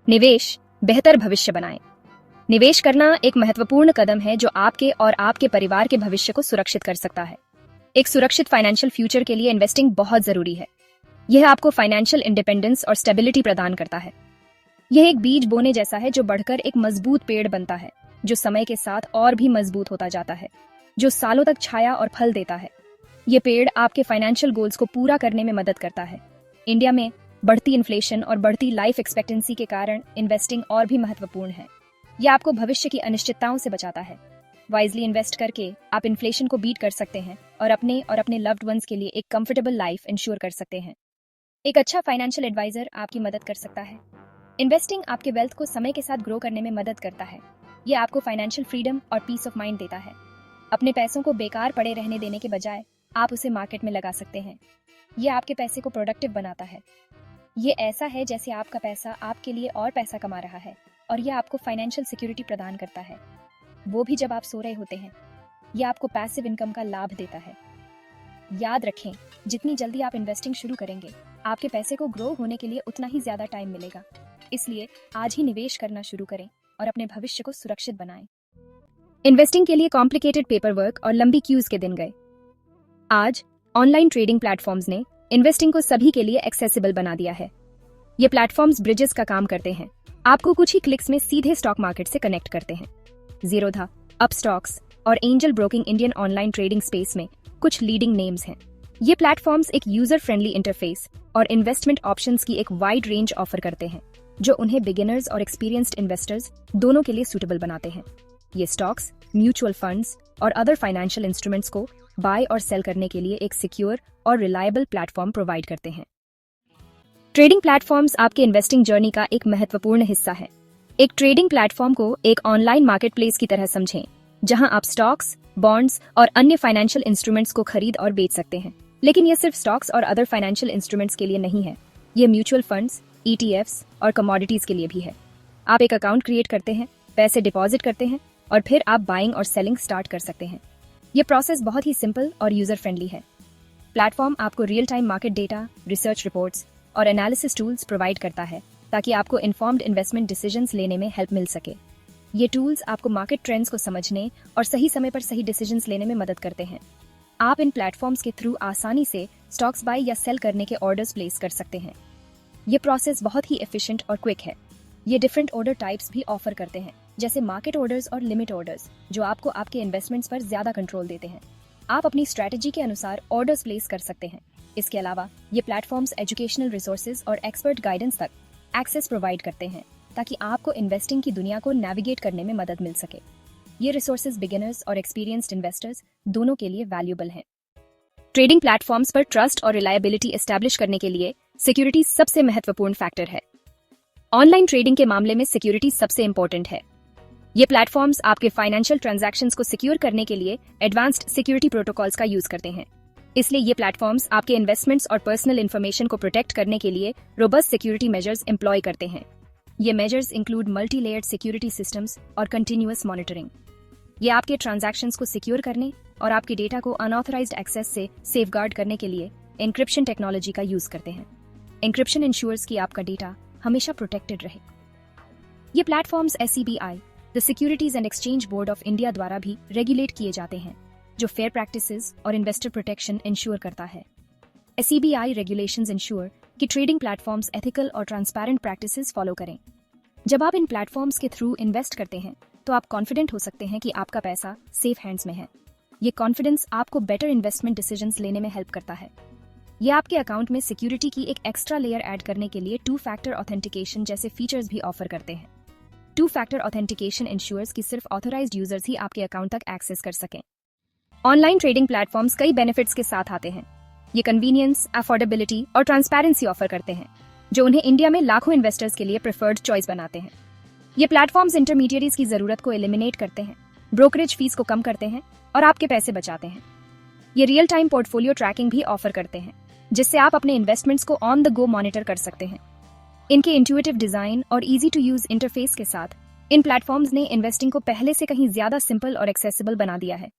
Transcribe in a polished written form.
निवेश बेहतर भविष्य बनाएं। निवेश करना एक महत्वपूर्ण कदम है जो आपके और आपके परिवार के भविष्य को सुरक्षित कर सकता है। एक सुरक्षित फाइनेंशियल फ्यूचर के लिए इन्वेस्टिंग बहुत जरूरी है। यह आपको फाइनेंशियल इंडिपेंडेंस और स्टेबिलिटी प्रदान करता है। यह एक बीज बोने जैसा है जो बढ़कर एक मजबूत पेड़ बनता है, जो समय के साथ और भी मजबूत होता जाता है, जो सालों तक छाया और फल देता है। यह पेड़ आपके फाइनेंशियल गोल्स को पूरा करने में मदद करता है। इंडिया में बढ़ती इन्फ्लेशन और बढ़ती लाइफ एक्सपेक्टेंसी के कारण इन्वेस्टिंग और भी महत्वपूर्ण है। यह आपको भविष्य की अनिश्चितताओं से बचाता है। वाइजली इन्वेस्ट करके आप इन्फ्लेशन को बीट कर सकते हैं और अपने लव्ड वंस के लिए एक कंफर्टेबल लाइफ इंश्योर कर सकते हैं। एक अच्छा फाइनेंशियल एडवाइजर आपकी मदद कर सकता है। इन्वेस्टिंग आपके वेल्थ को समय के साथ ग्रो करने में मदद करता है। यह आपको फाइनेंशियल फ्रीडम और पीस ऑफ माइंड देता है। अपने पैसों को बेकार पड़े रहने देने के बजाय आप उसे मार्केट में लगा सकते हैं। यह आपके पैसे को प्रोडक्टिव बनाता है। ये ऐसा है जैसे आपका पैसा आपके लिए और पैसा कमा रहा है और यह आपको फाइनेंशियल सिक्योरिटी प्रदान करता है, वो भी जब आप सो रहे होते हैं। यह आपको पैसिव इनकम का लाभ देता है। याद रखें, जितनी जल्दी आप इन्वेस्टिंग शुरू करेंगे, आपके पैसे को ग्रो होने के लिए उतना ही ज्यादा टाइम मिलेगा। इसलिए आज ही निवेश करना शुरू करें और अपने भविष्य को सुरक्षित बनाएं। इन्वेस्टिंग के लिए कॉम्प्लिकेटेड पेपर वर्क और लंबी क्यूज के दिन गए। आज ऑनलाइन ट्रेडिंग प्लेटफॉर्म्स ने इन्वेस्टिंग को सभी के लिए एक्सेसिबल बना दिया है। ये प्लेटफॉर्म्स ब्रिजेस का काम करते हैं। आपको कुछ ही क्लिक्स में सीधे स्टॉक मार्केट से कनेक्ट करते हैं। जीरोधा, अपस्टॉक्स और angel broking Indian online trading space में कुछ लीडिंग नेम्स हैं। ये प्लेटफॉर्म्स एक यूजर फ्रेंडली इंटरफेस और इन्वेस्टमेंट ऑप्शंस की एक वाइड रेंज ऑफर करते हैं, जो उन्हें बिगिनर्स और एक्सपीरियंस्ड इन्वेस्टर्स दोनों के लिए सूटेबल बनाते हैं। ये स्टॉक्स, म्यूचुअल फंड्स और अदर फाइनेंशियल इंस्ट्रूमेंट्स को बाय और सेल करने के लिए एक सिक्योर और रिलायबल प्लेटफॉर्म प्रोवाइड करते हैं। ट्रेडिंग प्लेटफॉर्म्स आपके इन्वेस्टिंग जर्नी का एक महत्वपूर्ण हिस्सा है। एक ट्रेडिंग प्लेटफॉर्म को एक ऑनलाइन मार्केटप्लेस की तरह समझें, जहां आप स्टॉक्स, बॉन्ड्स और अन्य फाइनेंशियल इंस्ट्रूमेंट्स को खरीद और बेच सकते हैं। लेकिन यह सिर्फ स्टॉक्स और अदर फाइनेंशियल इंस्ट्रूमेंट्स के लिए नहीं है। यह म्यूचुअल फंड्स, ETFs और कमोडिटीज के लिए भी है। आप एक अकाउंट क्रिएट करते हैं, पैसे डिपॉजिट करते हैं और फिर आप बाइंग और सेलिंग स्टार्ट कर सकते हैं। यह प्रोसेस बहुत ही सिंपल और यूजर फ्रेंडली है। प्लेटफॉर्म आपको real time market data, research reports और एनालिसिस टूल्स प्रोवाइड करता है ताकि आपको इन्फॉर्म्ड इन्वेस्टमेंट डिसीजंस लेने में हेल्प मिल सके। ये टूल्स आपको मार्केट ट्रेंड्स को समझने और सही समय पर सही डिसीजंस लेने में मदद करते हैं। आप इन प्लेटफॉर्म्स के थ्रू आसानी से स्टॉक्स बाय या सेल करने के ऑर्डर्स प्लेस कर सकते हैं। ये प्रोसेस बहुत ही एफिशिएंट और क्विक है। ये डिफरेंट ऑर्डर टाइप्स भी ऑफर करते हैं, जैसे मार्केट ऑर्डर्स और लिमिट ऑर्डर्स, जो आपको आपके इन्वेस्टमेंट्स पर ज्यादा कंट्रोल देते हैं। आप अपनी स्ट्रैटेजी के अनुसार ऑर्डर्स प्लेस कर सकते हैं। इसके अलावा ये प्लेटफॉर्म्स एजुकेशनल रिसोर्सेज और एक्सपर्ट गाइडेंस तक एक्सेस प्रोवाइड करते हैं ताकि आपको इन्वेस्टिंग की दुनिया को नेविगेट करने में मदद मिल सके। ये रिसोर्सेज बिगिनर्स और एक्सपीरियंस्ड इन्वेस्टर्स दोनों के लिए वैल्यूएबल हैं। ट्रेडिंग प्लेटफॉर्म्स पर ट्रस्ट और रिलायबिलिटी एस्टैब्लिश करने के लिए सिक्योरिटी सबसे महत्वपूर्ण फैक्टर है। ऑनलाइन ट्रेडिंग के मामले में सिक्योरिटी सबसे इंपॉर्टेंट है। ये प्लेटफॉर्म्स आपके फाइनेंशियल ट्रांजैक्शंस को सिक्योर करने के लिए एडवांस्ड सिक्योरिटी प्रोटोकॉल्स का यूज करते हैं। इसलिए ये प्लेटफॉर्म्स आपके इन्वेस्टमेंट्स और पर्सनल इंफॉर्मेशन को प्रोटेक्ट करने के लिए रोबस्ट सिक्योरिटी मेजर्स एम्प्लॉय करते हैं। ये measures include multi layered security systems और कंटिन्यूअस मॉनिटरिंग। ये आपके ट्रांजैक्शंस को सिक्योर करने और आपके डेटा को अनऑथराइज्ड एक्सेस से सेफगार्ड करने के लिए एन्क्रिप्शन टेक्नोलॉजी का यूज करते हैं। एन्क्रिप्शन इंश्योर्स कि आपका डेटा हमेशा प्रोटेक्टेड रहे। ये platforms SEBI, the securities and exchange board of India द्वारा भी रेगुलेट किए जाते हैं, जो फेयर प्रैक्टिसेस और इन्वेस्टर प्रोटेक्शन इंश्योर करता है। SEBI रेगुलेशंस इंश्योर कि ट्रेडिंग प्लेटफॉर्म्स एथिकल और ट्रांसपेरेंट प्रैक्टिसेस फॉलो करें। जब आप इन प्लेटफॉर्म्स के थ्रू इन्वेस्ट करते हैं, तो आप कॉन्फिडेंट हो सकते हैं कि आपका पैसा सेफ हैंड्स में है। ये कॉन्फिडेंस आपको बेटर इन्वेस्टमेंट डिसीजंस लेने में हेल्प करता है। ये आपके अकाउंट में सिक्योरिटी की एक एक्स्ट्रा लेयर ऐड करने के लिए 2-फैक्टर ऑथेंटिकेशन जैसे फीचर्स भी ऑफर करते हैं। 2-फैक्टर ऑथेंटिकेशन इंश्योर्स कि सिर्फ ऑथराइज्ड यूजर्स ही आपके अकाउंट तक एक्सेस कर सकें। ऑनलाइन ट्रेडिंग प्लेटफॉर्म्स कई बेनिफिट्स के साथ आते हैं। ये कन्वीनियंस, अफोर्डेबिलिटी और ट्रांसपेरेंसी ऑफर करते हैं, जो उन्हें इंडिया में लाखों इन्वेस्टर्स के लिए प्रेफर्ड चॉइस बनाते हैं। ये प्लेटफॉर्म्स इंटरमीडियरीज की जरूरत को एलिमिनेट करते हैं, ब्रोकरेज फीस को कम करते हैं और आपके पैसे बचाते हैं। ये रियल टाइम पोर्टफोलियो ट्रैकिंग भी ऑफर करते हैं, जिससे आप अपने इन्वेस्टमेंट्स को ऑन द गो मॉनिटर कर सकते हैं। इनके इंट्यूटिव डिजाइन और इजी टू यूज इंटरफेस के साथ इन प्लेटफॉर्म्स ने इन्वेस्टिंग को पहले से कहीं ज्यादा सिंपल और एक्सेसिबल बना दिया है।